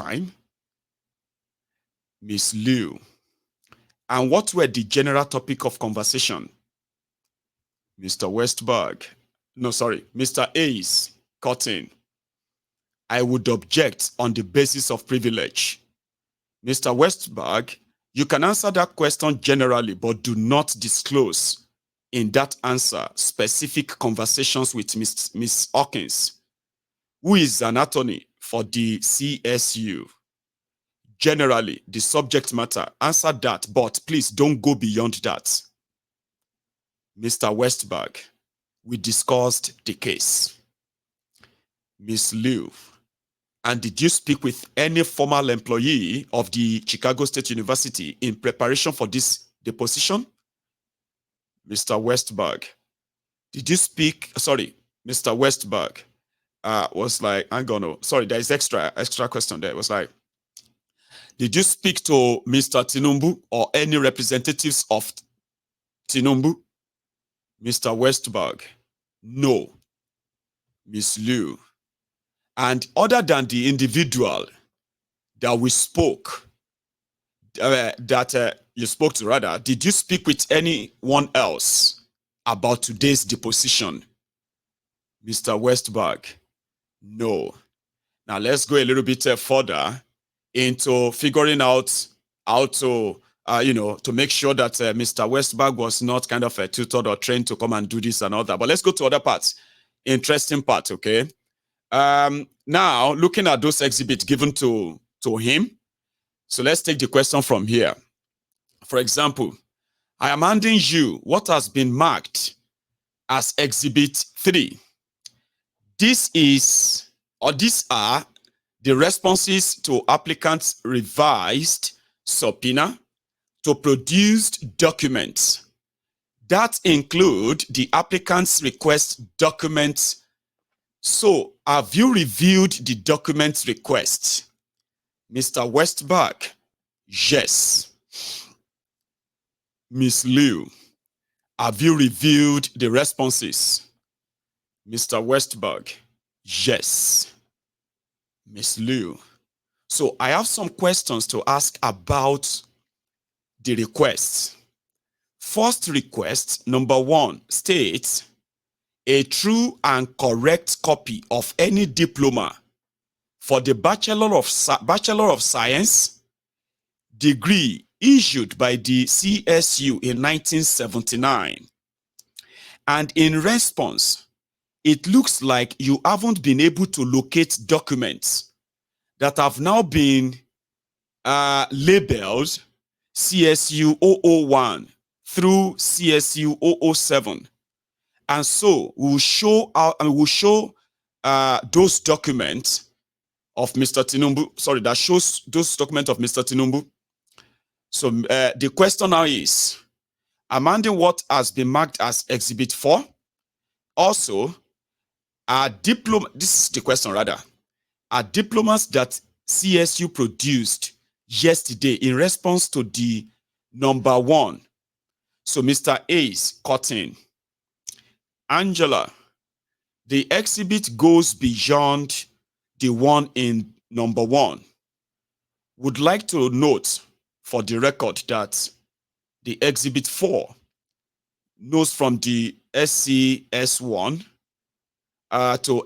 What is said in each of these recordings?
time? Miss Liu. And what were the general topic of conversation? Mr. Westberg. No, sorry, Mr. Ace Cotton. I would object on the basis of privilege. Mr. Westberg, you can answer that question generally, but do not disclose in that answer specific conversations with Miss Hawkins, who is an attorney for the CSU. Generally, the subject matter, answer that, but please don't go beyond that. Mr. Westberg, we discussed the case. Miss Liu, and did you speak with any former employee of the Chicago State University in preparation for this deposition? Mr. Westberg, did you speak, sorry, Mr. Westberg was like, hang on, sorry, there is extra question there. It was like, did you speak to Mr. Tinubu or any representatives of Tinubu? Mr. Westberg, no. Miss Liu, and other than the individual that we spoke, you spoke to rather, did you speak with anyone else about today's deposition? Mr. Westberg, no. Now let's go a little bit further into figuring out how to, to make sure that Mr. Westberg was not kind of tutored or trained to come and do this and all that. But let's go to other parts. Interesting part, okay? Now, looking at those exhibits given to him, so let's take the question from here. For example, I am handing you what has been marked as Exhibit 3. These are the responses to applicants' revised subpoena to produced documents. That include the applicant's request documents. So, have you reviewed the documents request? Mr. Westberg, yes. Miss Liu, have you reviewed the responses? Mr. Westberg, yes. Miss Liu, so I have some questions to ask about the requests. First request, number 1, states a true and correct copy of any diploma for the Bachelor of Science degree issued by the CSU in 1979. And in response, it looks like you haven't been able to locate documents that have now been labeled CSU 001 through CSU 007. And so we'll show those documents of Mr. Tinubu, sorry, that shows those documents of Mr. Tinubu. So the question now is, amending what has been marked as Exhibit 4. Also, this is the question rather, are diplomas that CSU produced yesterday in response to the number 1. So Mr. Ace Cotton, Angela, the exhibit goes beyond the one in number 1. Would like to note for the record that the Exhibit 4 knows from the SCS1 to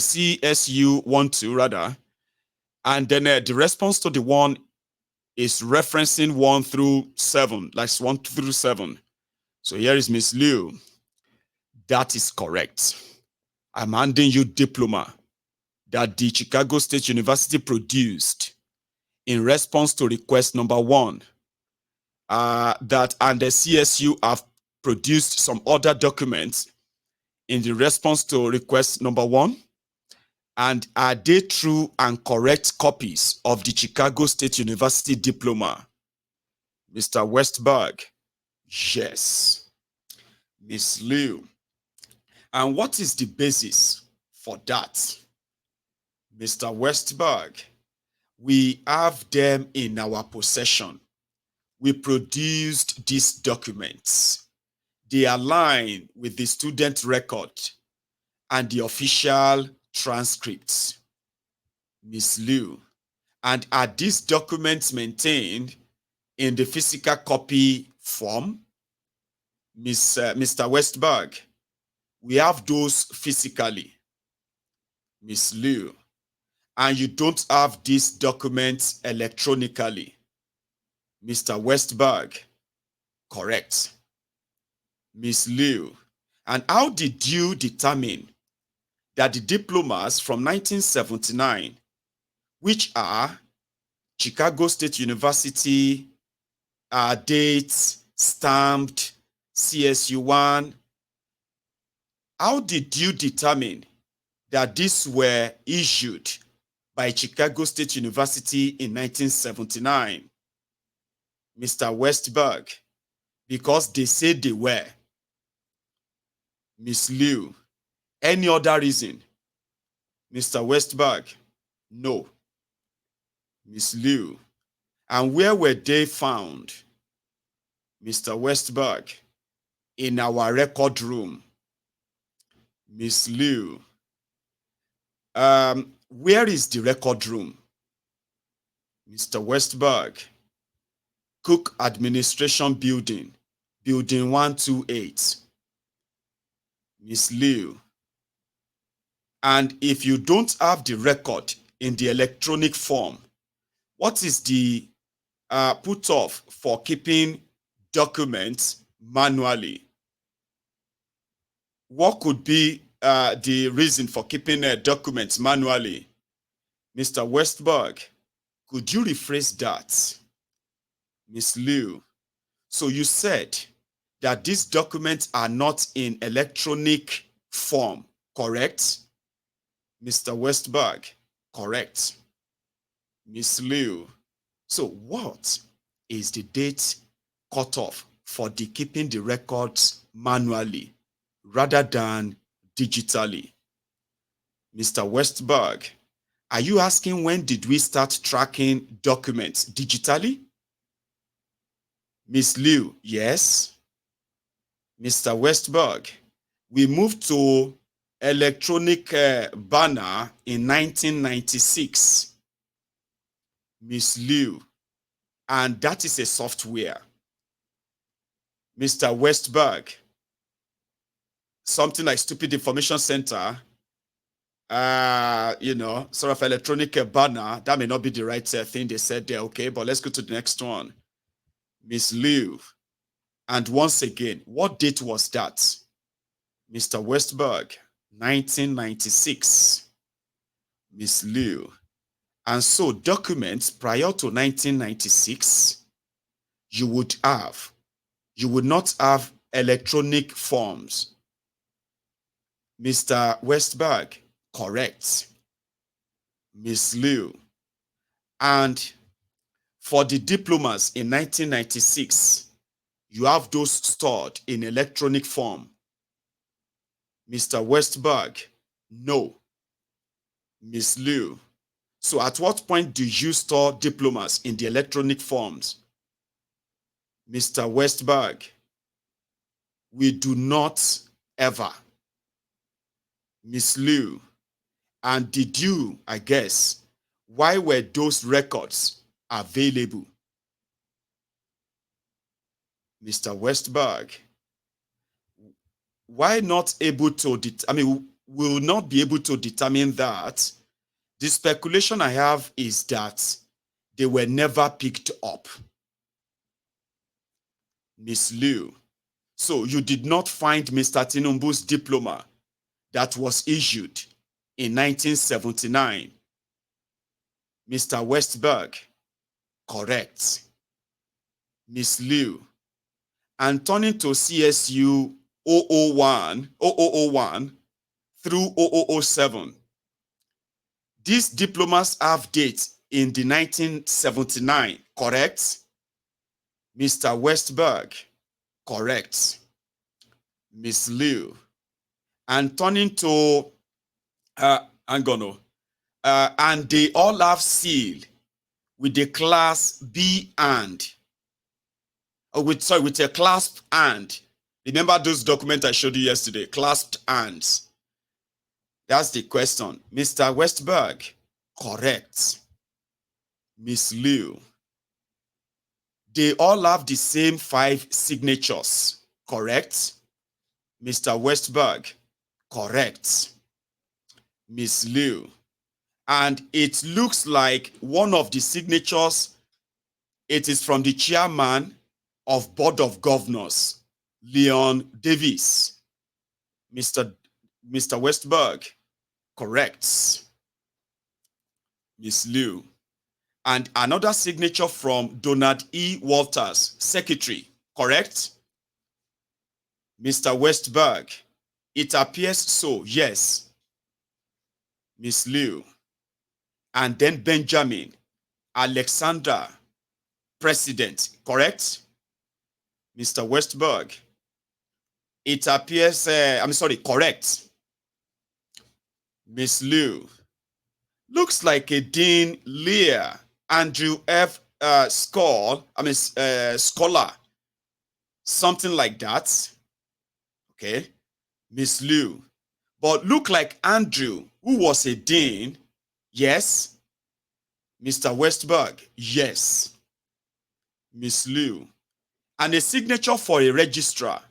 CSU 12 rather, and then the response to the 1 is referencing 1 through 7, like 1 through 7. So here is Miss Liu. That is correct. I'm handing you diploma that the Chicago State University produced in response to request number 1. And the CSU have produced some other documents in the response to request number 1. And are they true and correct copies of the Chicago State University diploma? Mr. Westberg, yes. Miss Liu, and what is the basis for that? Mr. Westberg, we have them in our possession. We produced these documents. They align with the student record and the official transcripts. Miss Liu, And are these documents maintained in the physical copy form? Mr. Westberg, we have those physically. Miss Liu, and you don't have these documents electronically. Mr. Westberg, correct. Miss Liu, and how did you determine that the diplomas from 1979, which are Chicago State University, dates, stamped, CSU 1, how did you determine that these were issued by Chicago State University in 1979? Mr. Westberg, because they said they were. Miss Liu, any other reason? Mr. Westberg, no. Miss Liu, and where were they found? Mr. Westberg, in our record room. Miss Liu, where is the record room? Mr. Westberg, Cook Administration Building, Building 128. Miss Liu, and if you don't have the record in the electronic form, what is the put off for keeping documents manually? What could be the reason for keeping documents manually? Mr. Westberg, could you rephrase that? Miss Liu, so you said that these documents are not in electronic form, correct? Mr. Westberg, correct. Miss Liu, so what is the date cutoff for the keeping the records manually rather than digitally? Mr. Westberg, are you asking when did we start tracking documents digitally? Miss Liu, yes. Mr. Westberg, we moved to electronic banner in 1996. Miss Liu, and that is a software. Mr. Westberg, something like Stupid Information Center, sort of electronic banner, that may not be the right thing they said there, okay, but let's go to the next one. Miss Liu, and once again, what date was that? Mr. Westberg, 1996. Miss Liu, and so documents prior to 1996, you would not have electronic forms. Mr. Westberg, correct. Miss Liu, and for the diplomas in 1996, you have those stored in electronic form. Mr. Westberg, no. Miss Liu, so at what point do you store diplomas in the electronic forms? Mr. Westberg, we do not ever. Miss Liu, and did you, I guess, why were those records available? Mr. Westberg, why not able to, will not be able to determine that? The speculation I have is that they were never picked up. Miss Liu, so you did not find Mr. Tinubu's diploma that was issued in 1979. Mr. Westberg, correct. Miss Liu, and turning to CSU 0001 through 0007, these diplomas have dates in the 1979, correct? Mr. Westberg, correct. Miss Liu, and turning to and they all have seal with the class B and with a clasp and. Remember those documents I showed you yesterday, clasped hands. That's the question. Mr. Westberg, correct. Miss Liu. They all have the same 5 signatures, correct? Mr. Westberg, correct. Miss Liu. And it looks like one of the signatures, it is from the chairman of Board of Governors, Leon Davis. Mr. Westberg, correct. Miss Liu. And another signature from Donald E. Walters, Secretary, correct? Mr. Westberg, it appears so, yes. Miss Liu. And then Benjamin, Alexander, President, correct? Mr. Westberg, it appears, correct. Miss Liu, looks like a Dean Lear, Andrew F. Scholar, something like that. Okay, Miss Liu, but look like Andrew, who was a dean, yes. Mr. Westberg, yes. Miss Liu, and a signature for a registrar,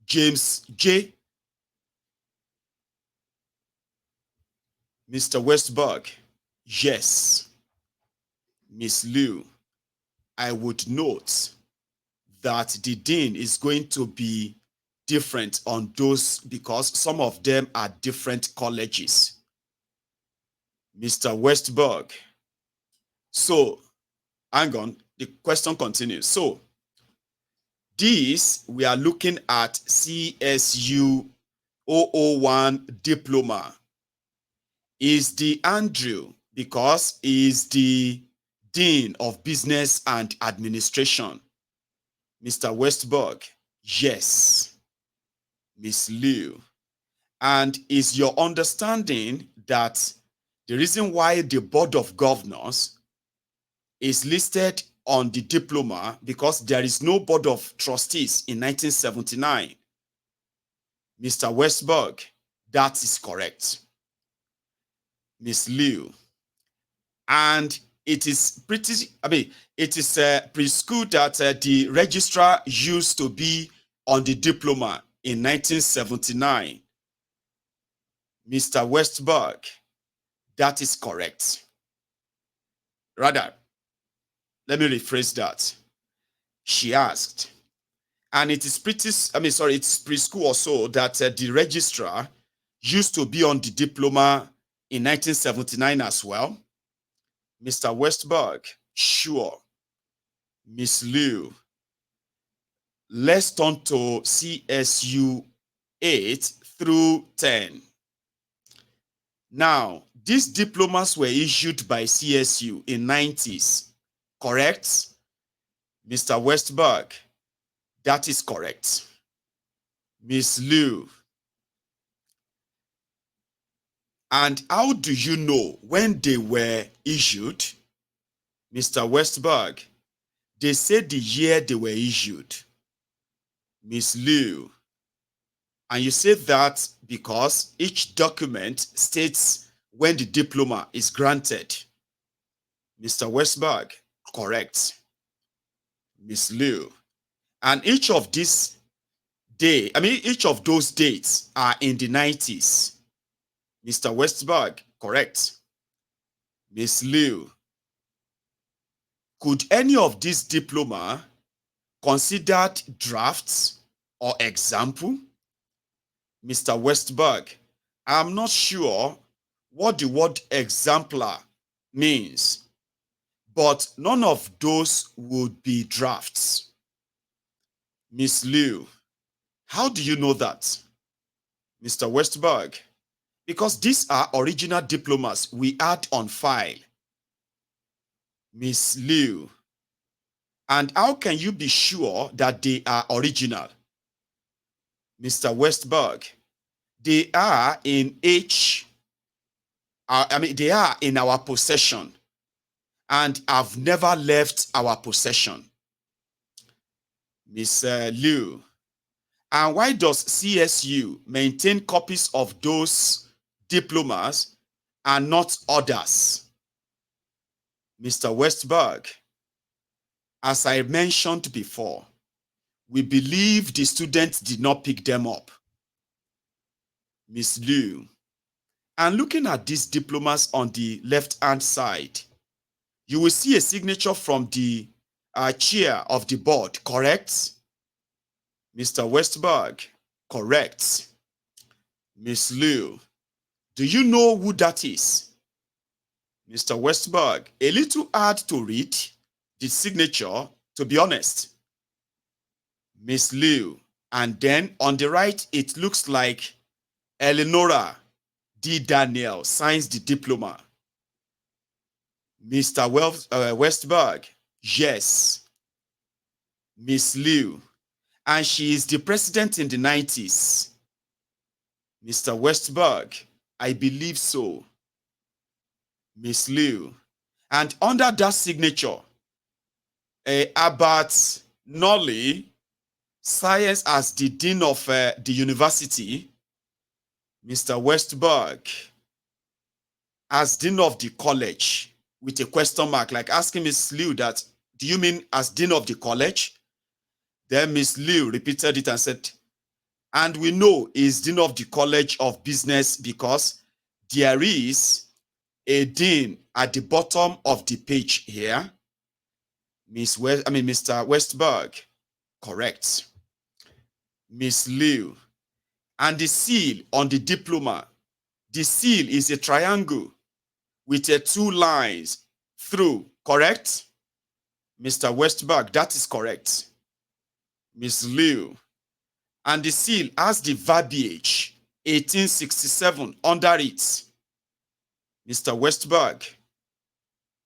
James J. Mr. Westberg, yes. Miss Liu, I would note that the dean is going to be different on those because some of them are different colleges. Mr. Westberg. So, hang on, the question continues. So, this, we are looking at CSU 001 diploma. Is the Andrew because he is the Dean of Business and Administration. Mr. Westberg, yes. Miss Liu. And is your understanding that the reason why the Board of Governors is listed on the diploma because there is no Board of Trustees in 1979? Mr. Westberg, that is correct. Miss Liu. And it is pretty, it is preschool that the registrar used to be on the diploma in 1979. Mr. Westberg, that is correct. Rather, let me rephrase that. She asked, and it is it's preschool also that the registrar used to be on the diploma in 1979 as well. Mr. Westberg, sure. Miss Liu, let's turn to CSU 8 through 10. Now, these diplomas were issued by CSU in 90s, correct? Mr. Westberg, that is correct. Miss Liu, and how do you know when they were issued? Mr. Westberg, they said the year they were issued. Miss Liu, and you say that because each document states when the diploma is granted. Mr. Westberg, correct. Miss Liu, and each of those dates are in the 90s. Mr. Westberg, correct. Miss Liu, could any of these diploma considered drafts or example? Mr. Westberg, I'm not sure what the word exemplar means, but none of those would be drafts. Miss Liu, how do you know that? Mr. Westberg, because these are original diplomas we had on file. Miss Liu, and how can you be sure that they are original? Mr. Westberg, they are in they are in our possession and have never left our possession. Miss Liu, and why does CSU maintain copies of those diplomas and not others? Mr. Westberg, as I mentioned before, we believe the students did not pick them up. Miss Liu. And looking at these diplomas on the left-hand side, you will see a signature from the chair of the board, correct? Mr. Westberg, correct. Miss Liu, do you know who that is? Mr. Westberg, a little hard to read the signature, to be honest. Miss Liu, and then on the right, it looks like Eleonora D. Daniel signs the diploma. Mr. Westberg, yes. Miss Liu, and she is the president in the 90s. Mr. Westberg, I believe so. Miss Liu, and under that signature, Albert Nolly, science as the dean of the university. Mr. Westberg, as dean of the college, with a question mark, like asking Miss Liu that, do you mean as dean of the college? Then Miss Liu repeated it and said, and we know is dean of the College of Business because there is a dean at the bottom of the page here. Mr. Westberg, correct. Miss Liu, and the seal on the diploma, the seal is a triangle with two lines through, correct? Mr. Westberg, that is correct. Miss Liu, and the seal has the verbiage 1867 under it. Mr. Westberg,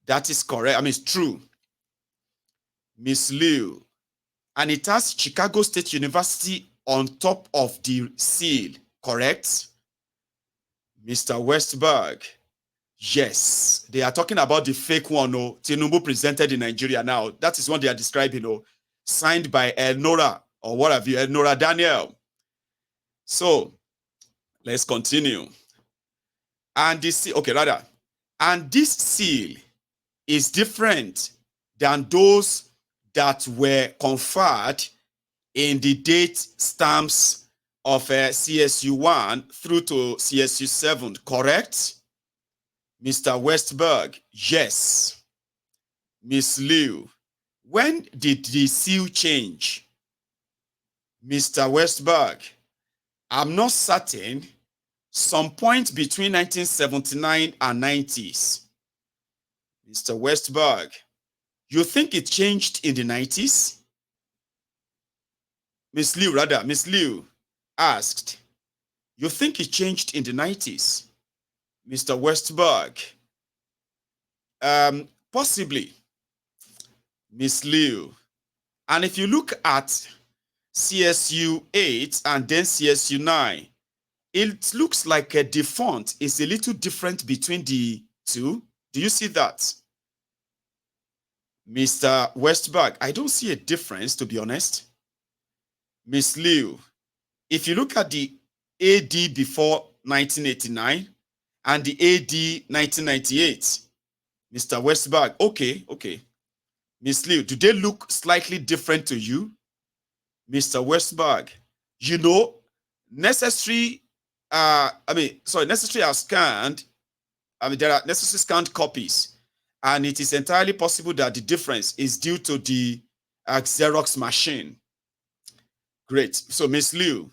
that is correct. It's true. Miss Liu, and it has Chicago State University on top of the seal, correct? Mr. Westberg, yes. They are talking about the fake one, Tinubu presented in Nigeria now. That is what they are describing, signed by Eleonora, or what have you, Eleonora Daniel. So, let's continue. And this seal, and this seal is different than those that were conferred in the date stamps of CSU 1 through to CSU 7, correct? Mr. Westberg, yes. Miss Liu, when did the seal change? Mr. Westberg, I'm not certain. Some point between 1979 and 90s. Mr. Westberg, you think it changed in the 90s? Miss Liu asked, you think it changed in the 90s? Mr. Westberg, possibly. Miss Liu, and if you look at CSU 8 and then CSU 9, it looks like the font is a little different between the two. Do you see that? Mr. Westberg, I don't see a difference, to be honest. Miss Liu, if you look at the AD before 1989 and the AD 1998, Mr. Westberg, okay. Miss Liu, do they look slightly different to you? Mr. Westberg, necessary are scanned. There are necessary scanned copies, and it is entirely possible that the difference is due to the Xerox machine. Great. So, Miss Liu,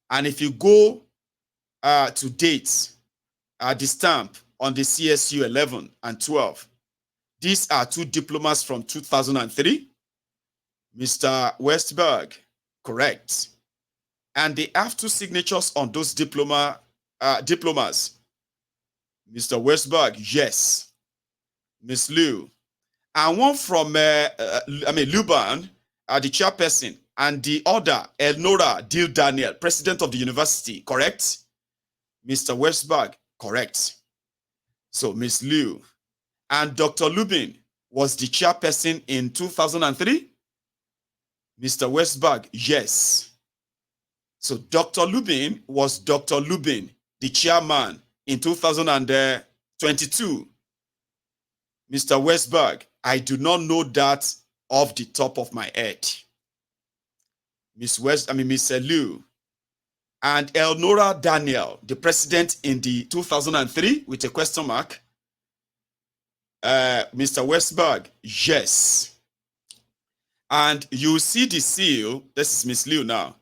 and if you go to dates, the stamp on the CSU 11 and 12, these are two diplomas from 2003. Mr. Westberg, correct. And they have two signatures on those diplomas. Mr. Westberg, yes. Miss Liu, and one from Luban, the chairperson, and the other, Eleonora D. Daniel, president of the university, correct? Mr. Westberg, correct. So, Miss Liu, and Dr. Lubin was the chairperson in 2003? Mr. Westberg, yes. So Dr. Lubin was Dr. Lubin, the chairman in 2022. Mr. Westberg, I do not know that off the top of my head. Miss Liu. And Elnora Daniel, the president in the 2003 with a question mark. Mr. Westberg, yes. And you see the seal, this is Miss Liu now,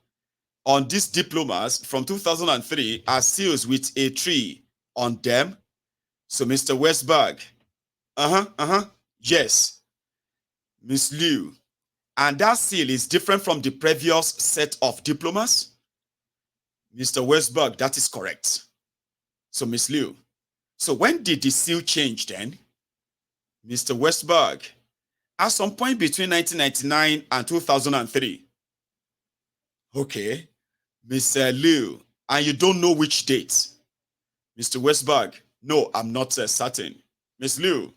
on these diplomas from 2003 are seals with a tree on them. So Mr. Westberg, yes, Miss Liu. And that seal is different from the previous set of diplomas. Mr. Westberg, that is correct. So Miss Liu. So when did the seal change then? Mr. Westberg, at some point between 1999 and 2003. Okay. Miss Liu, and you don't know which date. Mr. Westberg, no, I'm not certain. Miss Liu,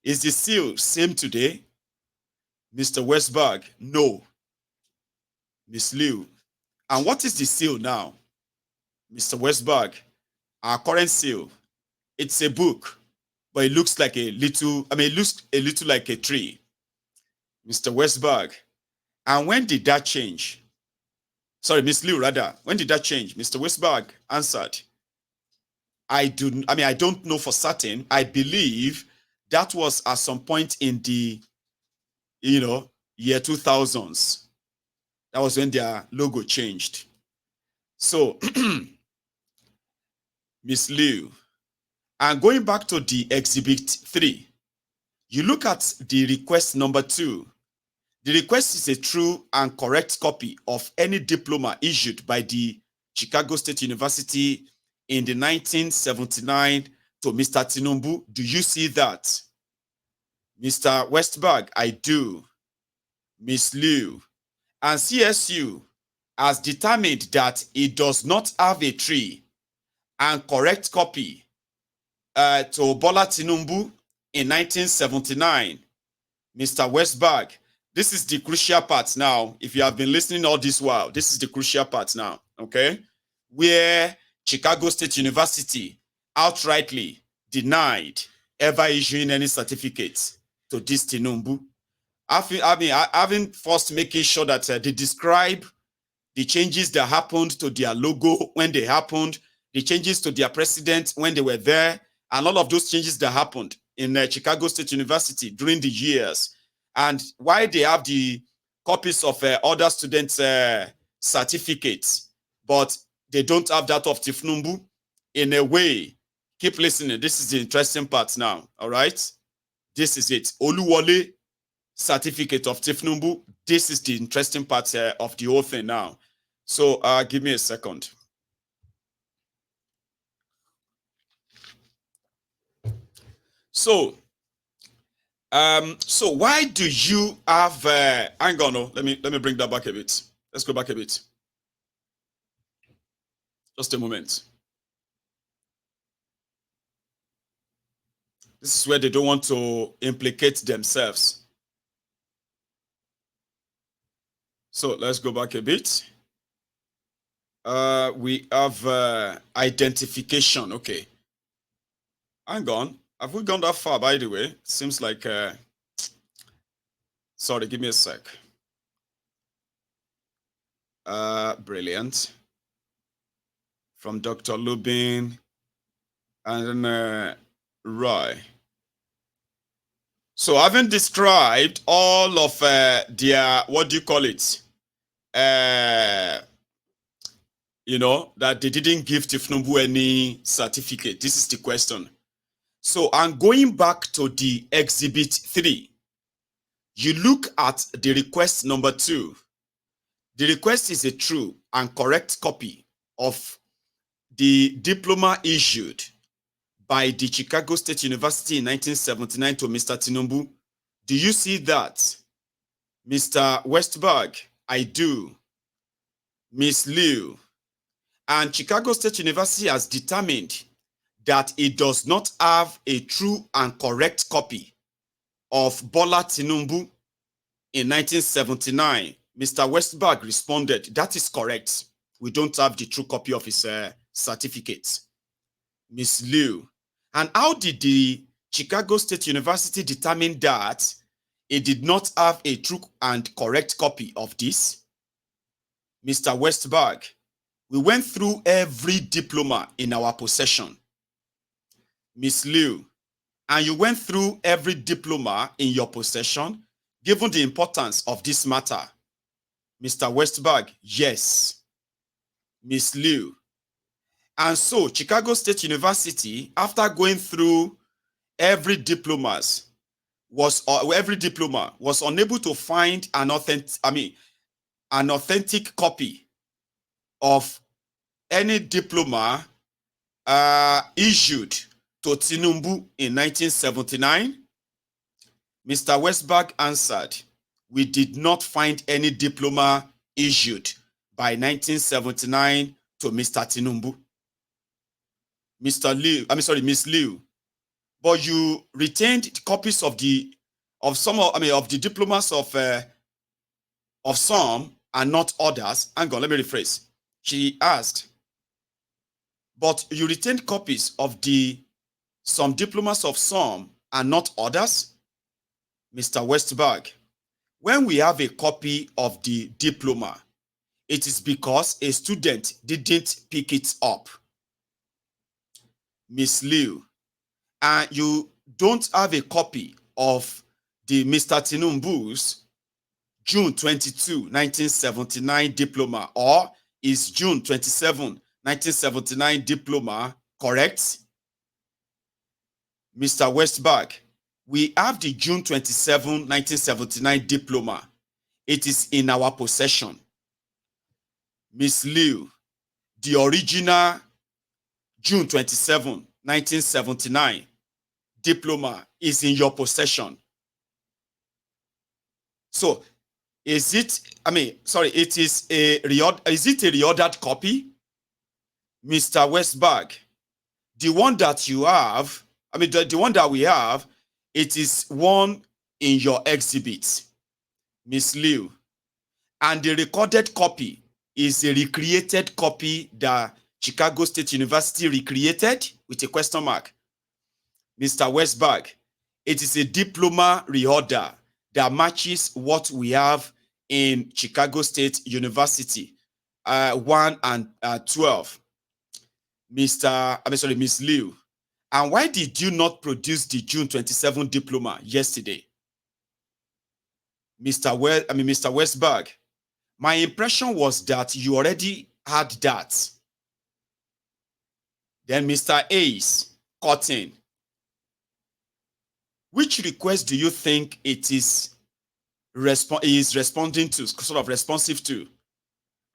is the seal same today? Mr. Westberg, no. Miss Liu, and what is the seal now? Mr. Westberg, our current seal, it's a book, but it looks like it looks a little like a tree. Mr. Westberg, and when did that change? Sorry, Miss Liu, rather. When did that change? Mr. Westberg answered, I don't know for certain. I believe that was at some point in the, year 2000s. That was when their logo changed. So, Miss Liu, and going back to the Exhibit 3, you look at the request number 2. The request is a true and correct copy of any diploma issued by the Chicago State University in the 1979 to Mr. Tinubu. Do you see that? Mr. Westberg, I do. Miss Liu, and CSU has determined that it does not have a tree and correct copy to Bola Tinubu in 1979. Mr. Westberg, this is the crucial part now. If you have been listening all this while, this is the crucial part now, okay? Where Chicago State University outrightly denied ever issuing any certificates to this Tinubu. Having first making sure that they describe the changes that happened to their logo when they happened, the changes to their president when they were there, and all of those changes that happened in Chicago State University during the years, and why they have the copies of other students' certificates, but they don't have that of Tinubu. In a way, keep listening. This is the interesting part now, all right? This is it. Oluwole certificate of Tinubu. This is the interesting part of the whole thing now. So give me a second. So why do you have hang on, no, let me bring that back a bit. Let's go back a bit. Just a moment. This is where they don't want to implicate themselves. So let's go back a bit. We have identification. Okay. Hang on. Have we gone that far, by the way? Seems like... sorry, give me a sec. Brilliant. From Dr. Lubin and then Roy. So having described all of their, what do you call it? That they didn't give Tinubu any certificate. This is the question. So I'm going back to the Exhibit 3. You look at the request number 2. The request is a true and correct copy of the diploma issued by the Chicago State University in 1979 to Mr. Tinubu. Do you see that? Mr. Westberg, I do. Miss Liu. And Chicago State University has determined that it does not have a true and correct copy of Bola Tinubu in 1979. Mr. Westberg responded, that is correct. We don't have the true copy of his certificate. Miss Liu. And how did the Chicago State University determined that it did not have a true and correct copy of this? Mr. Westberg, we went through every diploma in our possession. Miss Liu, and you went through every diploma in your possession, given the importance of this matter. Mr. Westberg, yes. Miss Liu, and so Chicago State University, after going through every diploma, was unable to find an authentic copy of any diploma issued to Tinubu in 1979. Mr. Westberg answered, we did not find any diploma issued by 1979 to Mr. Tinubu. Miss Liu, but you retained copies of the diplomas of some and not others. Hang on, let me rephrase. She asked, but you retained copies of some diplomas of some and not others? Mr. Westberg, when we have a copy of the diploma, it is because a student didn't pick it up. Miss Liu, and you don't have a copy of the Mr. Tinubu's June 22, 1979 diploma, or is June 27, 1979 diploma correct? Mr. Westberg, we have the June 27, 1979 diploma. It is in our possession. Miss Liu, the original June 27, 1979 diploma is in your possession. So, is it a reordered copy? Mr. Westberg, the one that you have, the one that we have, it is one in your exhibit, Miss Liu. And the recorded copy is a recreated copy that Chicago State University recreated with a question mark. Mr. Westberg, it is a diploma reorder that matches what we have in Chicago State University, 1 and 12. Miss Liu, and why did you not produce the June 27 diploma yesterday? Mr. Westberg, my impression was that you already had that. Then Mr. Ace Cotton, which request do you think it is responding to, sort of responsive to?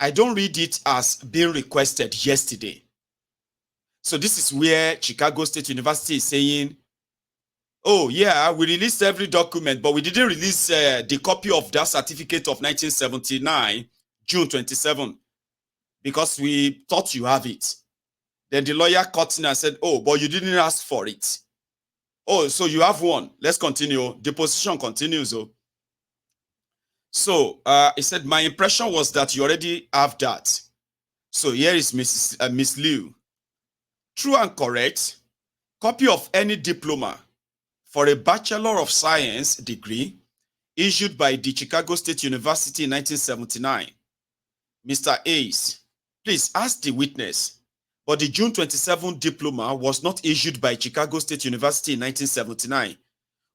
I don't read it as being requested yesterday. So this is where Chicago State University is saying, oh yeah, we released every document, but we didn't release the copy of that certificate of 1979, June 27, because we thought you have it. Then the lawyer cut in and said, oh, but you didn't ask for it. Oh, so you have one. Let's continue. The position continues. Oh. So he said, my impression was that you already have that. So here is Miss Liu. True and correct. Copy of any diploma for a Bachelor of Science degree issued by the Chicago State University in 1979. Mr. Ace, please ask the witness, but the June 27 diploma was not issued by Chicago State University in 1979.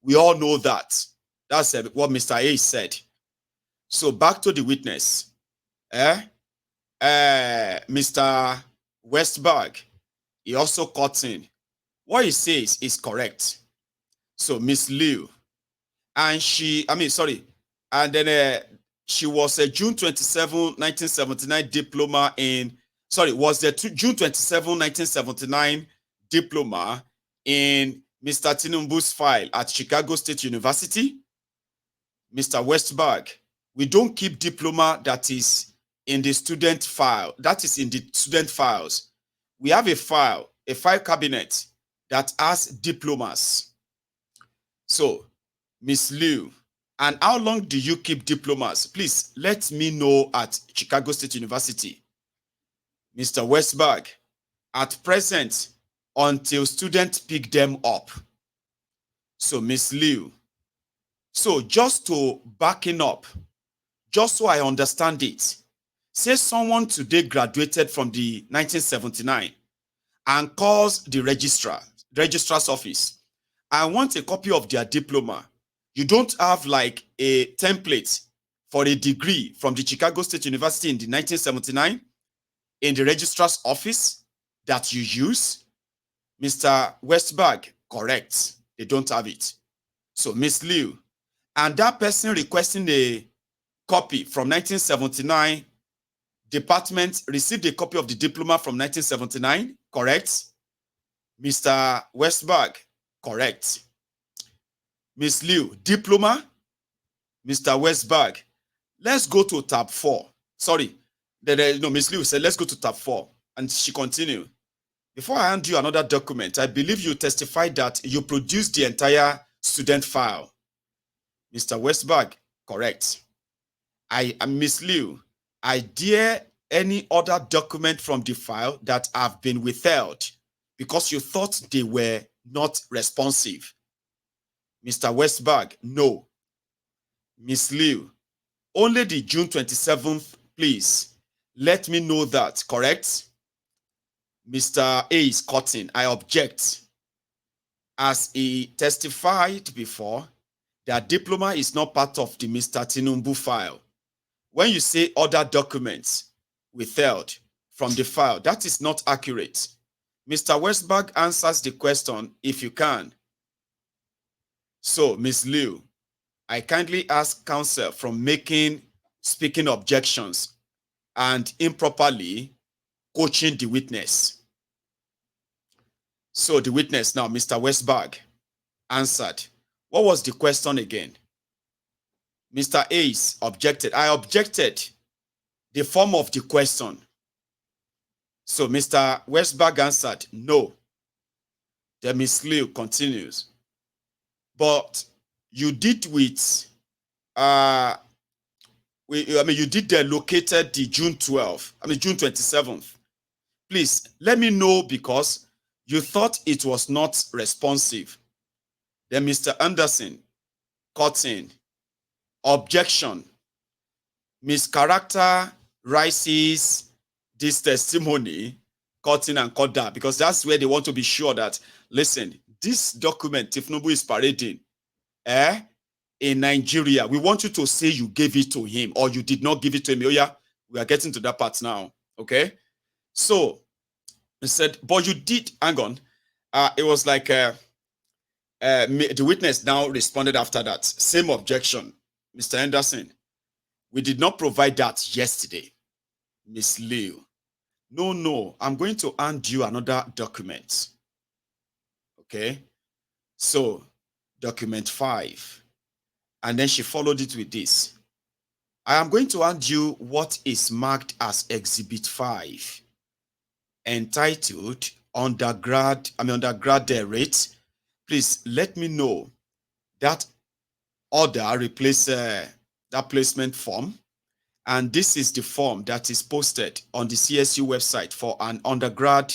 We all know that. That's what Mr. Ace said. So back to the witness. Mr. Westberg, he also cut in. What he says is correct. So Miss Liu, and she was a June 27, 1979 diploma was the June 27, 1979 diploma in Mr. Tinubu's file at Chicago State University? Mr. Westberg, we don't keep diploma that is in the student file. That is in the student files. We have a file cabinet that has diplomas. So, Miss Liu, and how long do you keep diplomas? Please let me know at Chicago State University. Mr. Westberg, at present, until students pick them up. So Miss Liu. So just to backing up, just so I understand it, say someone today graduated from the 1979 and calls the registrar's office. I want a copy of their diploma. You don't have like a template for a degree from the Chicago State University in the 1979 in the registrar's office that you use? Mr. Westberg, correct. They don't have it. So Miss Liu, and that person requesting a copy from 1979 department received a copy of the diploma from 1979, correct? Mr. Westberg, correct. Miss Liu, diploma. Mr. Westberg, let's go to tab 4. Sorry, no, Miss Liu said, let's go to tab 4. And she continued, before I hand you another document, I believe you testified that you produced the entire student file. Mr. Westberg, correct. Miss Liu, I dare any other document from the file that have been withheld because you thought they were not responsive. Mr. Westberg, no. Miss Liu, only the June 27th, please. Let me know that, correct? Mr. A is cutting. I object. As he testified before, that diploma is not part of the Mr. Tinubu file. When you say other documents withheld from the file, that is not accurate. Mr. Westberg answers the question if you can. So, Ms. Liu, I kindly ask counsel from making speaking objections and improperly coaching the witness. So the witness now, Mr. Westberg, answered. What was the question again? Mr. Ace objected. I objected the form of the question. So Mr. Westberg answered, no. Then Ms. Liu continues. But you did with, you did located the June 27th. Please, let me know because you thought it was not responsive. Then Mr. Anderson, cutting, objection. Mischaracterizes this testimony, cutting and cut that, because that's where they want to be sure that, listen, this document Tinubu is parading in Nigeria, we want you to say you gave it to him or you did not give it to him. Oh yeah, we are getting to that part now, okay? So, he said, but you did, hang on. It was like the witness now responded after that. Same objection. Mr. Anderson, we did not provide that yesterday. Miss Liu, no, I'm going to hand you another document. Okay? So, document 5. And then she followed it with this. I am going to hand you what is marked as Exhibit 5, entitled undergraduate. Please let me know that order replace that placement form. And this is the form that is posted on the CSU website for an undergrad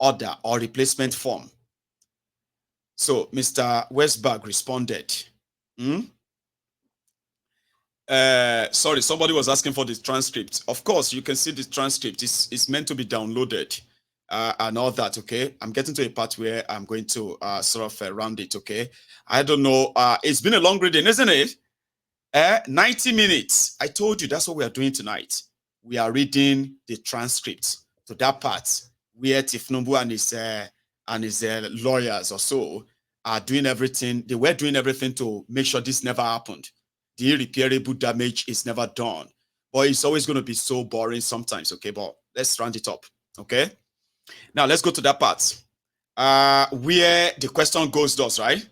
order or replacement form. So Mr. Westberg responded. Sorry, somebody was asking for the transcript. Of course, you can see the transcript. It's meant to be downloaded and all that, okay? I'm getting to a part where I'm going to sort of round it, okay? I don't know. It's been a long reading, isn't it? 90 minutes. I told you that's what we are doing tonight. We are reading the transcript to that part where Tinubu and his lawyers or so are doing everything. They were doing everything to make sure this never happened. The irreparable damage is never done. But it's always going to be so boring sometimes, okay? But let's round it up, okay? Now, let's go to that part where the question goes thus, right?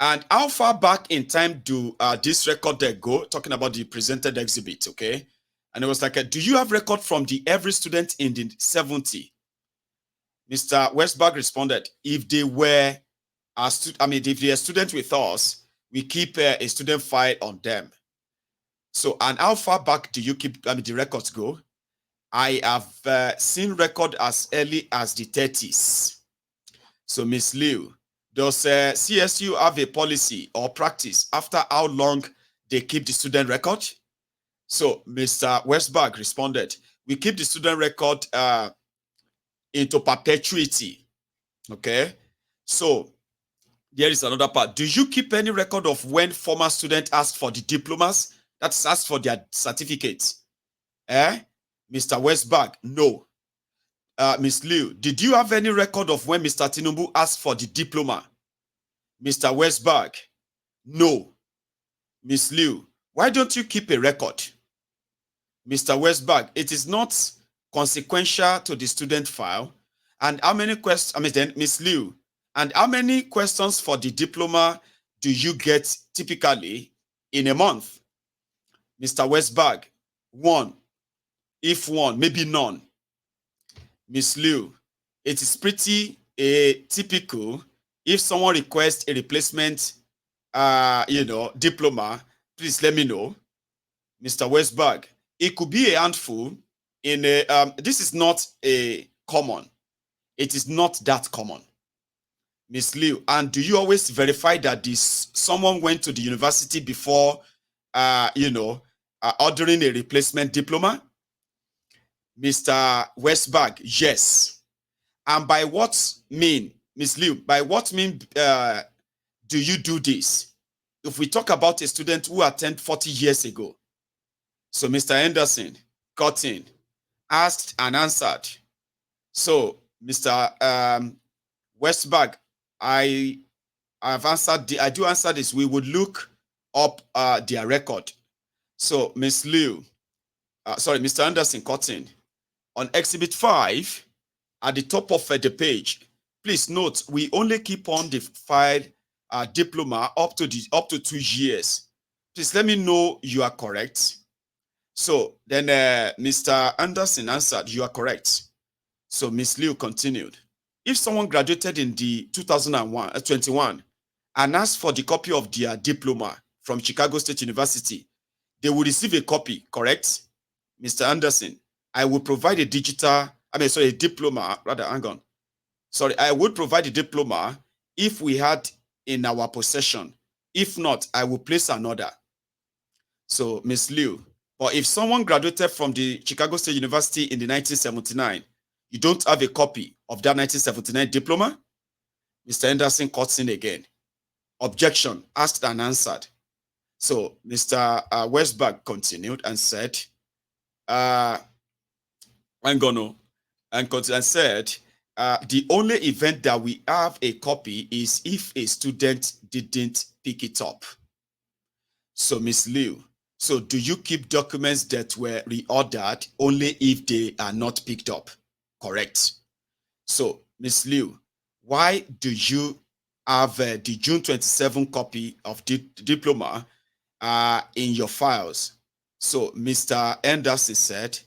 And how far back in time do this record there go? Talking about the presented exhibit, okay? And it was like, do you have record from the every student in the 70? Mr. Westberg responded, if they were, if they are student with us, we keep a student file on them. So, and how far back do you keep, the records go? I have seen record as early as the 30s. So, Miss Liu, Does CSU have a policy or practice after how long they keep the student record? So Mr. Westberg responded, we keep the student record into perpetuity. Okay. So there is another part. Do you keep any record of when former students asked for the diplomas? That's asked for their certificates. Mr. Westberg, no. Ms. Liu, did you have any record of when Mr. Tinubu asked for the diploma? Mr. Westberg, no. Ms. Liu, why don't you keep a record? Mr. Westberg, it is not consequential to the student file. And how many questions, then Ms. Liu, and how many questions for the diploma do you get typically in a month? Mr. Westberg, one. If one, maybe none. Ms. Liu, it is pretty typical if someone requests a replacement, diploma, please let me know. Mr. Westberg, it could be a handful in a, this is not a common. It is not that common. Ms. Liu, and do you always verify that someone went to the university before, ordering a replacement diploma? Mr. Westberg, yes. And by what mean, Ms. Liu, by what mean do you do this? If we talk about a student who attended 40 years ago, so Mr. Anderson got in, asked and answered. So Mr. Westberg, I have answered. I do answer this. We would look up their record. So Ms. Liu, Mr. Anderson got in. On Exhibit 5, at the top of the page, please note we only keep on the file diploma up to 2 years. Please let me know you are correct. So then Mr. Anderson answered, you are correct. So Ms. Liu continued. If someone graduated in the 2021 and asked for the copy of their diploma from Chicago State University, they will receive a copy, correct? Mr. Anderson, I will provide a diploma, rather, hang on. Sorry, I would provide a diploma if we had in our possession. If not, I will place an order. So, Ms. Liu, but if someone graduated from the Chicago State University in the 1979, you don't have a copy of that 1979 diploma? Mr. Anderson cuts in again. Objection, asked and answered. So, Mr. Westberg continued and said, said, the only event that we have a copy is if a student didn't pick it up. So, Ms. Liu, so do you keep documents that were reordered only if they are not picked up? Correct. So, Ms. Liu, why do you have the June 27 copy of the diploma in your files? So, Mr. Anderson said,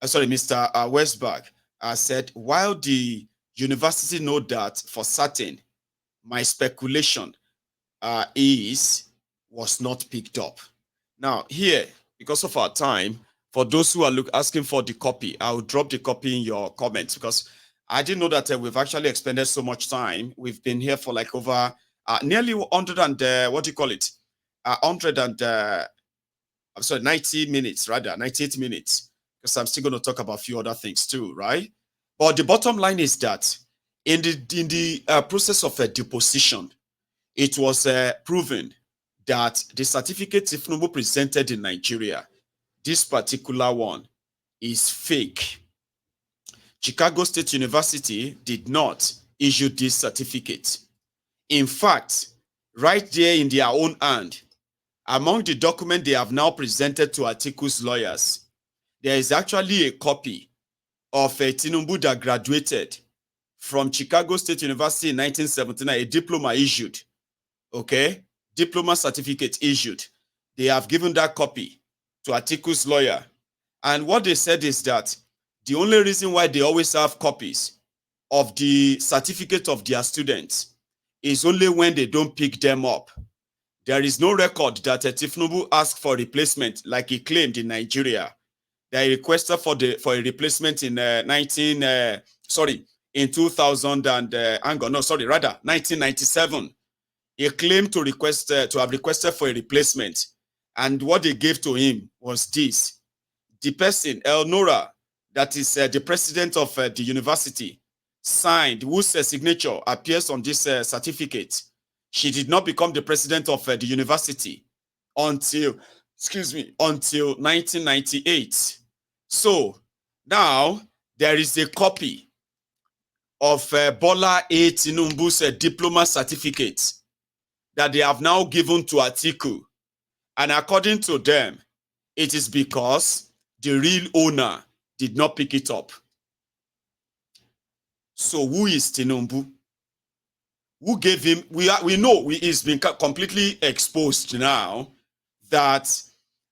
Mr. Westberg said, while the university know that for certain, my speculation was not picked up. Now, here, because of our time, for those who are asking for the copy, I'll drop the copy in your comments because I didn't know that we've actually expended so much time. We've been here for like over nearly 100 and 90 minutes, rather 98 minutes, because I'm still going to talk about a few other things too, right? But the bottom line is that in the process of a deposition, it was proven that the certificate Tinubu presented in Nigeria, this particular one, is fake. Chicago State University did not issue this certificate. In fact, right there in their own hand, among the documents they have now presented to Atiku's lawyers, there is actually a copy of a Tinubu that graduated from Chicago State University in 1979, a diploma issued, okay? Diploma certificate issued. They have given that copy to Atiku's lawyer. And what they said is that the only reason why they always have copies of the certificate of their students is only when they don't pick them up. There is no record that Tinubu asked for replacement like he claimed in Nigeria. They requested for a replacement in in 1997. He claimed to have requested for a replacement. And what they gave to him was this. The person, Elnora, that is the president of the university, signed, whose signature appears on this certificate. She did not become the president of the university until 1998. So now there is a copy of Bola A. Tinubu's diploma certificate that they have now given to Atiku. And according to them, it is because the real owner did not pick it up. So who is Tinubu? Who gave him? We know he's been completely exposed now that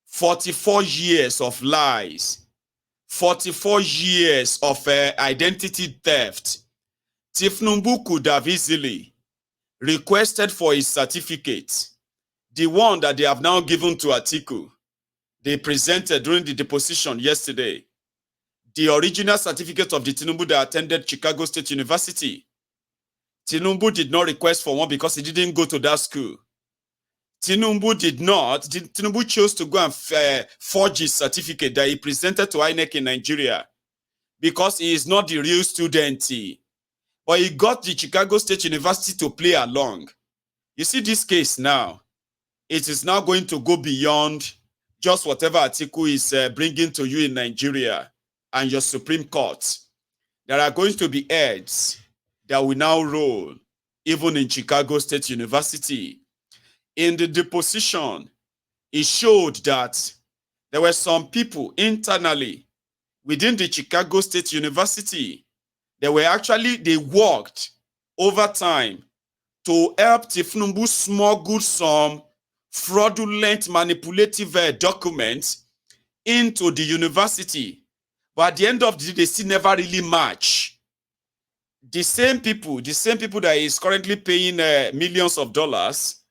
44 years of lies, 44 years of identity theft. Tinubu could have easily requested for his certificate, the one that they have now given to Atiku. They presented during the deposition yesterday, the original certificate of the Tinubu that attended Chicago State University. Tinubu did not request for one because he didn't go to that school. Tinubu chose to go and forge his certificate that he presented to INEC in Nigeria because he is not the real student. But he got the Chicago State University to play along. You see this case now, it is now going to go beyond just whatever Atiku is bringing to you in Nigeria and your Supreme Court. There are going to be heads that will now roll, even in Chicago State University. In the deposition, it showed that there were some people internally within the Chicago State University. They worked overtime to help Tinubu smuggle some fraudulent, manipulative documents into the university. But at the end of the day, they still never really match. The same people that is currently paying millions of dollars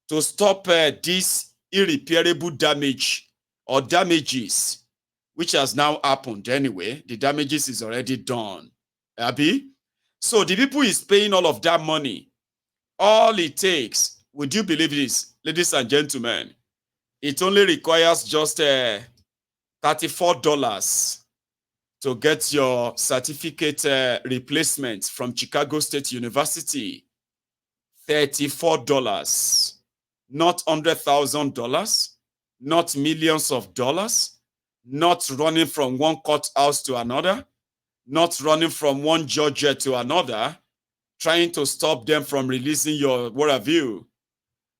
to stop this irreparable damage or damages, which has now happened anyway. The damages is already done. Abi? So the people is paying all of that money. All it takes, would you believe this, ladies and gentlemen? It only requires just $34 to get your certificate replacement from Chicago State University. $34. Not $100,000, not millions of dollars, not running from one courthouse to another, not running from one judge to another, trying to stop them from releasing your whatever.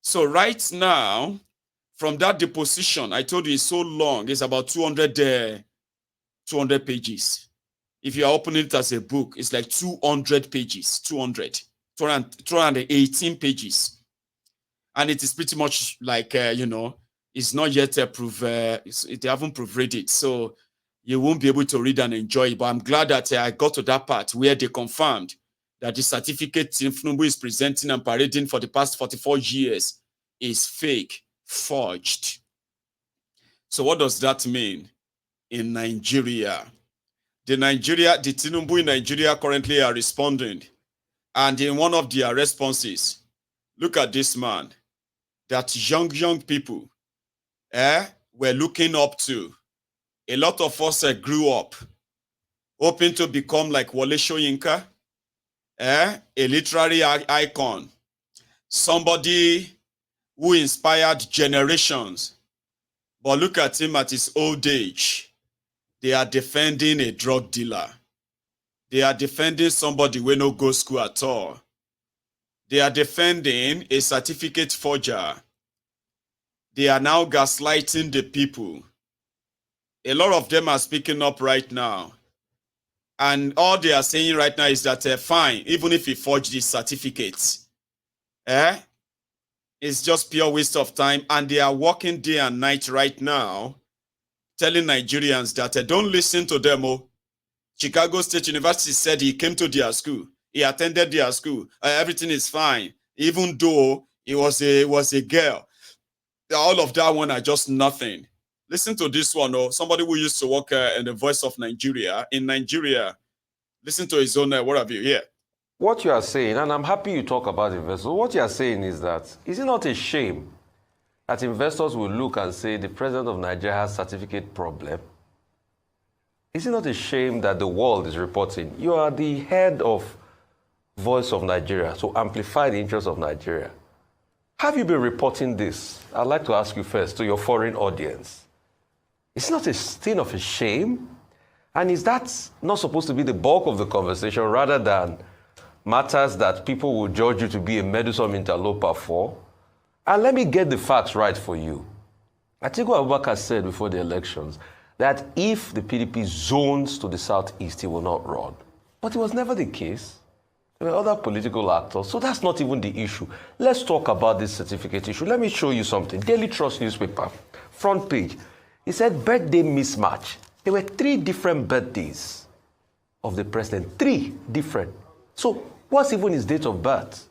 So right now, from that deposition, I told you it's so long, it's about 200 pages. If you are opening it as a book, it's like 200 pages, 218 pages. And it is pretty much like, it's not yet approved. They haven't proofread it. So you won't be able to read and enjoy it. But I'm glad that I got to that part where they confirmed that the certificate Tinubu is presenting and parading for the past 44 years is fake, forged. So what does that mean in Nigeria? The Tinubu in Nigeria currently are responding. And in one of their responses, look at this man that young people were looking up to. A lot of us grew up hoping to become like Wole Soyinka, a literary icon, somebody who inspired generations. But look at him at his old age. They are defending a drug dealer. They are defending somebody who no go school at all. They are defending a certificate forger. They are now gaslighting the people. A lot of them are speaking up right now. And all they are saying right now is that, fine, even if he forged these certificates, it's just pure waste of time. And they are working day and night right now, telling Nigerians that don't listen to them. Chicago State University said he came to their school. He attended their school. Everything is fine, even though it was a girl. All of that one are just nothing. Listen to this one, somebody who used to work in the Voice of Nigeria in Nigeria. listen to his own, what have you, yeah. What you are saying, and I'm happy you talk about investors, what you are saying is that, is it not a shame that investors will look and say the president of Nigeria has certificate problem? Is it not a shame that the world is reporting? You are the head of Voice of Nigeria, to amplify the interests of Nigeria. Have you been reporting this? I'd like to ask you first, to your foreign audience. It's not a thing of a shame? And is that not supposed to be the bulk of the conversation rather than matters that people will judge you to be a meddlesome interloper for? And let me get the facts right for you. Atiku Abubakar said before the elections that if the PDP zones to the southeast, he will not run. But it was never the case. There were other political actors, so that's not even the issue. Let's talk about this certificate issue. Let me show you something. Daily Trust newspaper, front page. It said birthday mismatch. There were 3 different birthdays of the president. 3 different. So what's even his date of birth?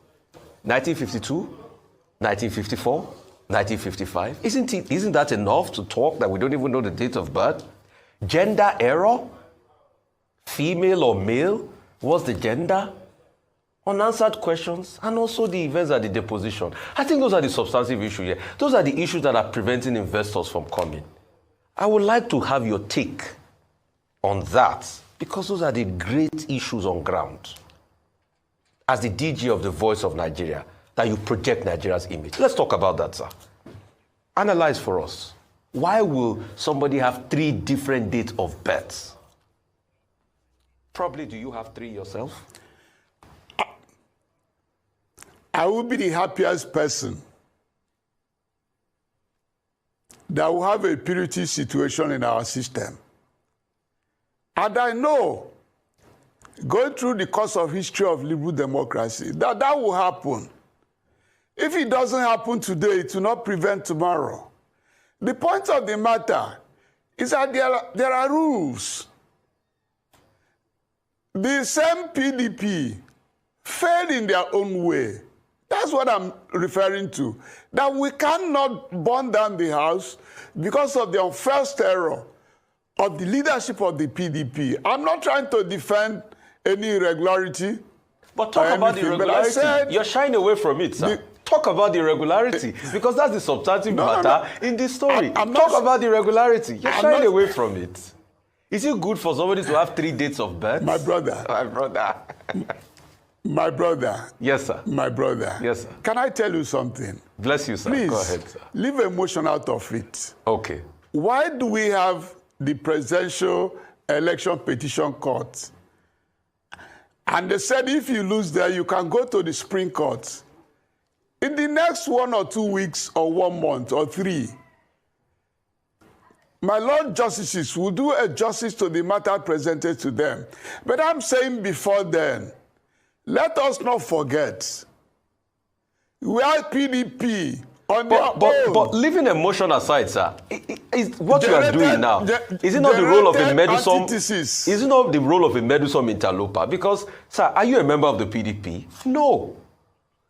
1952, 1954, 1955. Isn't that enough to talk that we don't even know the date of birth? Gender error? Female or male? What's the gender? Unanswered questions, and also the events at the deposition. I think those are the substantive issues here. Those are the issues that are preventing investors from coming. I would like to have your take on that, because those are the great issues on ground. As the DG of the Voice of Nigeria, that you project Nigeria's image. Let's talk about that, sir. Analyze for us. Why will somebody have 3 different dates of birth? Probably do you have 3 yourself? I will be the happiest person that will have a purity situation in our system. And I know, going through the course of history of liberal democracy, that will happen. If it doesn't happen today, it will not prevent tomorrow. The point of the matter is that there are rules. The same PDP failed in their own way. That's what I'm referring to. That we cannot burn down the house because of the unfirst error of the leadership of the PDP. I'm not trying to defend any irregularity. But talk about the irregularity. You're shying away from it, sir. Talk about the irregularity, because that's the substantive matter in this story. Talk about the irregularity. You're shying away from it. Is it good for somebody to have 3 dates of birth? My brother. My brother. My brother. Yes, sir. My brother. Yes, sir. Can I tell you something? Bless you, sir. Please, go ahead, sir. Leave emotion out of it. Okay. Why do we have the Presidential Election Petition Court? And they said if you lose there, you can go to the Supreme Court. In the next 1 or 2 weeks or 1 month or 3, my Lord Justices will do a justice to the matter presented to them. But I'm saying before then, let us not forget, we are PDP on their own. But leaving emotion aside, sir, is what you are doing now, is it not the role of a meddlesome? Is it not the role of a meddlesome interloper? Because, sir, are you a member of the PDP? No.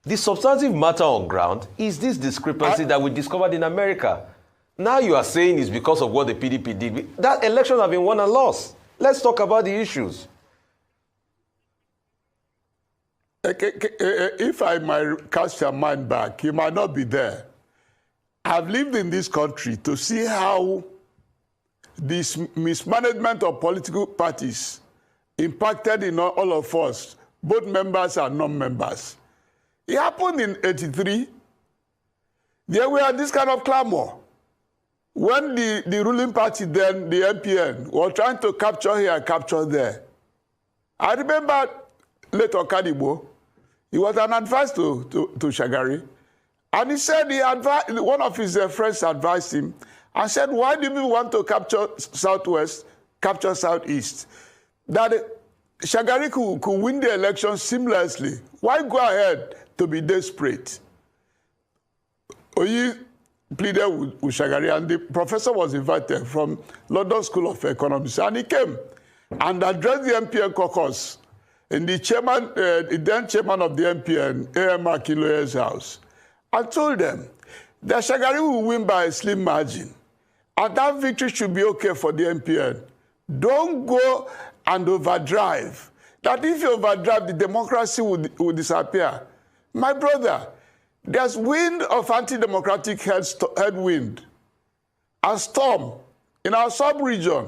The substantive matter on ground is this discrepancy that we discovered in America. Now you are saying it's because of what the PDP did. That election have been won and lost. Let's talk about the issues. If I might cast your mind back, you might not be there. I've lived in this country to see how this mismanagement of political parties impacted in all of us, both members and non-members. It happened in '83. There were this kind of clamor. When the ruling party then, the MPN, were trying to capture here and capture there. I remember late Okadibo, he was an advisor to Shagari. And he said one of his friends advised him and said, why do you want to capture Southwest, capture Southeast? That Shagari could win the election seamlessly. Why go ahead to be desperate? Oyi pleaded with Shagari, and the professor was invited from London School of Economics, and he came and addressed the MPN caucus in the then chairman of the MPN, A.M. Akiloye's house. I told them that Shagari will win by a slim margin, and that victory should be okay for the MPN. Don't go and overdrive. that if you overdraft, the democracy will disappear. My brother, there's wind of anti-democratic headwind and storm in our sub-region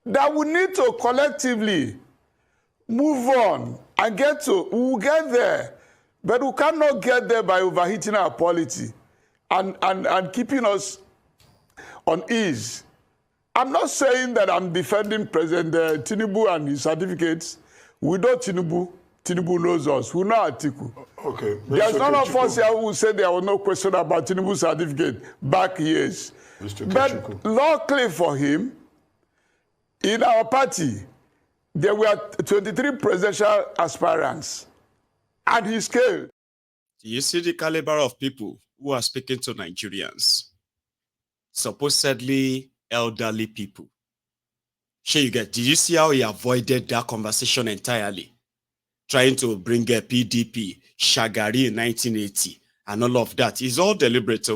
that we need to collectively move on and get to. We will get there, but we cannot get there by overheating our polity and keeping us on ease. I'm not saying that I'm defending President Tinubu and his certificates. We know Tinubu. Tinubu knows us. We know Atiku. Okay. There's none of us here who said there was no question about Tinubu's certificate back years. But luckily for him, in our party, there were 23 presidential aspirants, and he scaled. Do you see the caliber of people who are speaking to Nigerians? Supposedly elderly people. Sure, you get. Did you see how he avoided that conversation entirely? Trying to bring a PDP, Shagari in 1980, and all of that. It's all deliberate.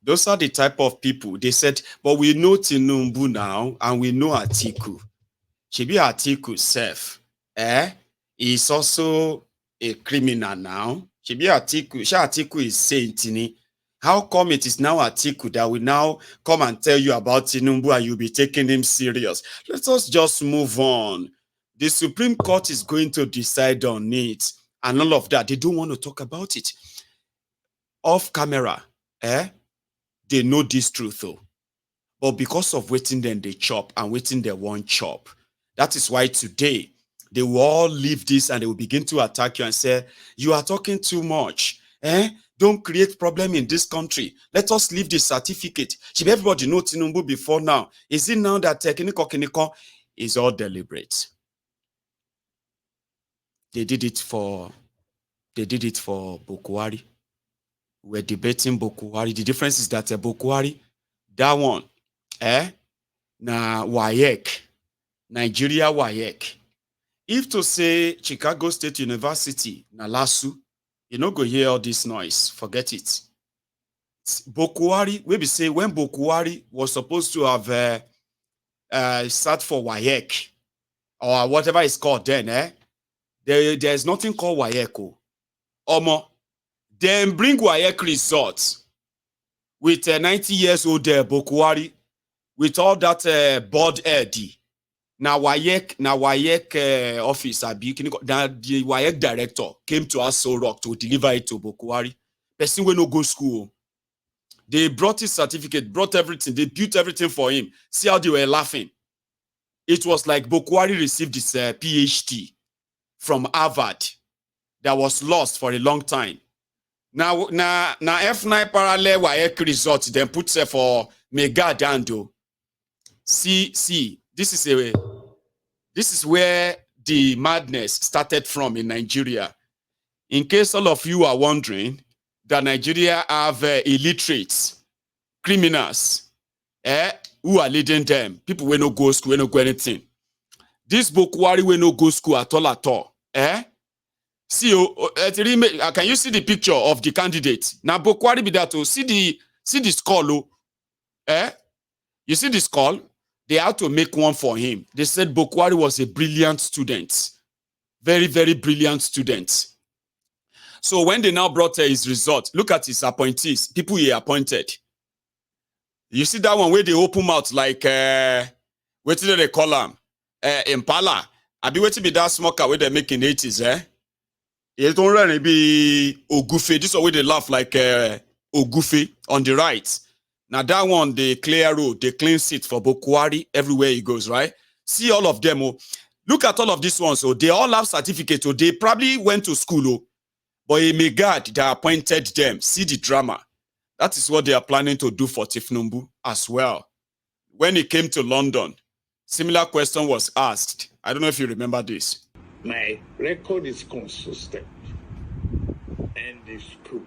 Those are the type of people. They said, but we know Tinubu now, and we know Atiku. Shebi Atiku self, is also a criminal now. Shebi Atiku is saying, how come it is now Atiku that will now come and tell you about Tinubu and you'll be taking him serious? Let us just move on. The Supreme Court is going to decide on it and all of that. They don't want to talk about it. Off camera, they know this truth though. But because of waiting then they chop and waiting they won't chop. That is why today they will all leave this and they will begin to attack you and say, you are talking too much. Don't create problem in this country. Let us leave the certificate. Should everybody know Tinubu before now? Is it now that Kiniko is all deliberate? They did it for Bokuwari. We're debating Bokuwari. The difference is that Bokuwari, that one, na WAEC, Nigeria WAEC. If to say Chicago State University, na LASU, you no go hear all this noise. Forget it. Bokuwari, we be say when Bokuwari was supposed to have sat for WAEC or whatever it's called then, there's nothing called WAEC. Omo, then bring WAEC results with 90 years old Bokuwari with all that board AD. Now WAEC office, the WAEC director came to Aso Rock to deliver it to Bokuwari. Person will no go school. They brought his certificate, brought everything, they built everything for him. See how they were laughing. It was like Bokuwari received his PhD from Harvard that was lost for a long time. Now F9 parallel WAEC results, then put for Mega Dando. See, this is where the madness started from in Nigeria. In case all of you are wondering, that Nigeria have illiterates, criminals, who are leading them. People will not go school, will not go anything. This Bokuwari will not go school at all. See, can you see the picture of the candidate? Now Bokuwari be that to see the skull. You see the skull? They had to make one for him. They said Bokuwari was a brilliant student. Very, very brilliant student. So when they now brought his result, look at his appointees, people he appointed. You see that one where they open mouth like, what do they call them? Impala. I be waiting be that smoker where they make in 80s, It don't really be Ogufe. This is where they laugh like Ogufe on the right. Now that one, they clear road, they clean seat for Bokuwari everywhere he goes, right? See all of them. Look at all of these ones. They all have certificates. They probably went to school. But a megad that appointed them. See the drama. That is what they are planning to do for Tinubu as well. When he came to London, similar question was asked. I don't know if you remember this. My record is consistent. And the school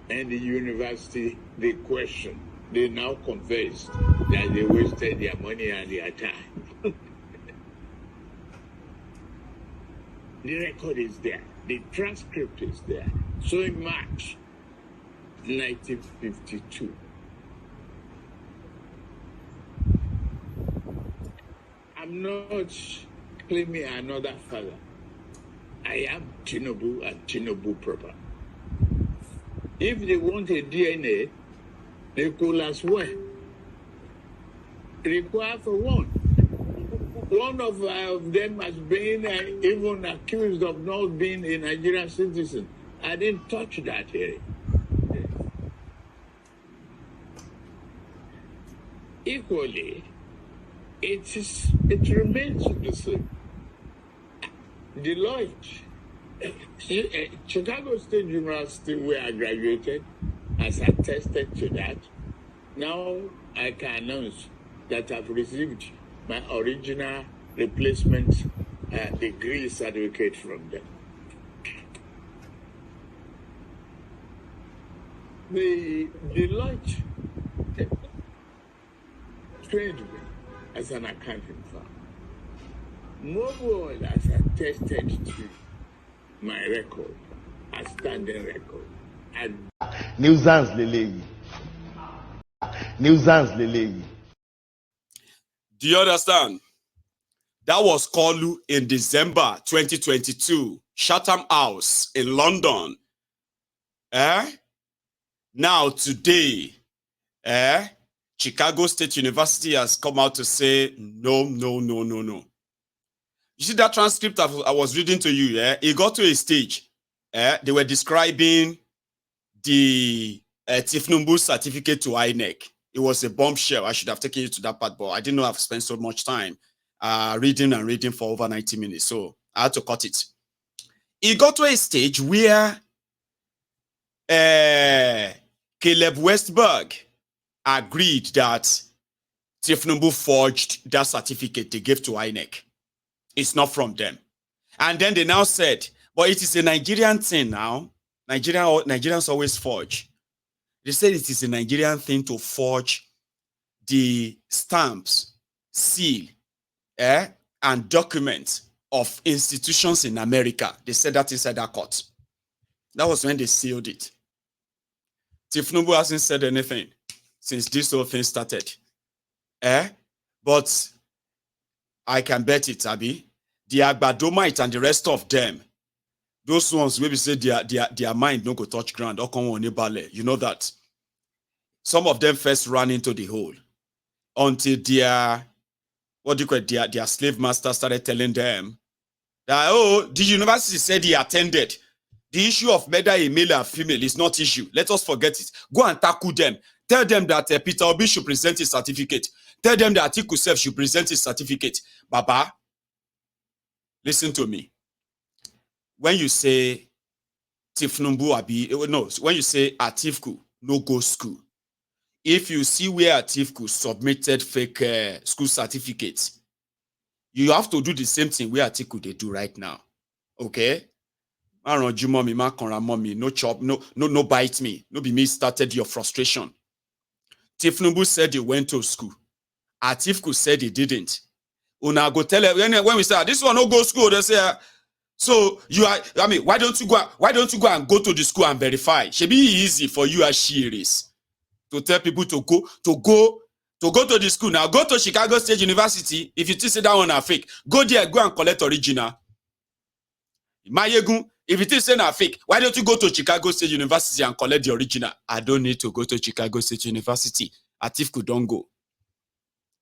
and the university, they question. They now confess that they wasted their money and their time. The record is there. The transcript is there. So in March 1952, am not claiming another father. I am Tinubu and Tinubu proper. If they want a DNA, they could as well require for one. One of them has been even accused of not being a Nigerian citizen. I didn't touch that area. Equally, it remains the same. Deloitte, Chicago State University, where I graduated, has attested to that. Now I can announce that I've received my original replacement degree certificate from them. The Deloitte trained me as an accounting firm. Mobile has attested to my record, a standing record. And Nuisance Lele. Nuisance Lele. Do you understand? That was Kolu in December 2022, Chatham House in London. Now today, Chicago State University has come out to say no. You see that transcript I was reading to you, it got to a stage. They were describing the Tinubu certificate to INEC. It was a bombshell. I should have taken you to that part, but I didn't know I've spent so much time reading for over 90 minutes, so I had to cut it. It got to a stage where Caleb Westberg agreed that Tinubu forged that certificate they gave to INEC. It's not from them. And then they now said, but it is a Nigerian thing now. Nigerians always forge. They said it is a Nigerian thing to forge the stamps, seal, and documents of institutions in America. They said that inside that court. That was when they sealed it. Tinubu hasn't said anything since this whole thing started. But I can bet it, Abi. The Agbadomite and the rest of them, those ones maybe say their mind no go touch ground. You know that. Some of them first ran into the hole until their slave master started telling them that, oh, the university said he attended. The issue of whether a male or female is not issue. Let us forget it. Go and tackle them. Tell them that Peter Obi should present his certificate. Tell them that Atiku self should present his certificate. Baba, listen to me. When you say Tinubu when you say Atiku no go school, if you see where Atiku submitted fake school certificates, you have to do the same thing where Atiku they do right now. Okay? No chop, no bite me. No be me started your frustration. Tinubu said he went to school. Atiku said he didn't. Una go tell when we say this one no go school, they say so why don't you go and go to the school and verify? Should be easy for you as she is to tell people to go to the school. Now go to Chicago State University. If you think that one are fake, go there, go and collect original. Mayegun, if you think say fake, why don't you go to Chicago State University and collect the original? I don't need to go to Chicago State University. Atiku don't go.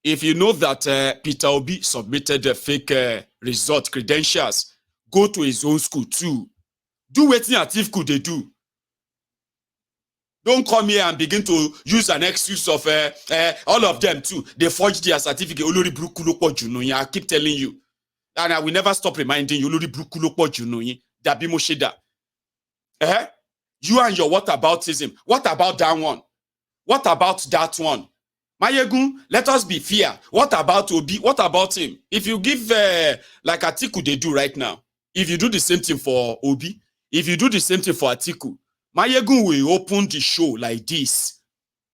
If you know that Peter Obi submitted the fake result credentials, go to his own school too. Do what Atiku they do. Don't come here and begin to use an excuse of all of them too. They forged their certificate. I keep telling you. And I will never stop reminding you. You and your whataboutism. What about that one? What about that one? Mayegun, let us be fair. What about Obi? What about him? If you give like Atiku they do right now, if you do the same thing for Obi, if you do the same thing for Atiku, Mayegun will open the show like this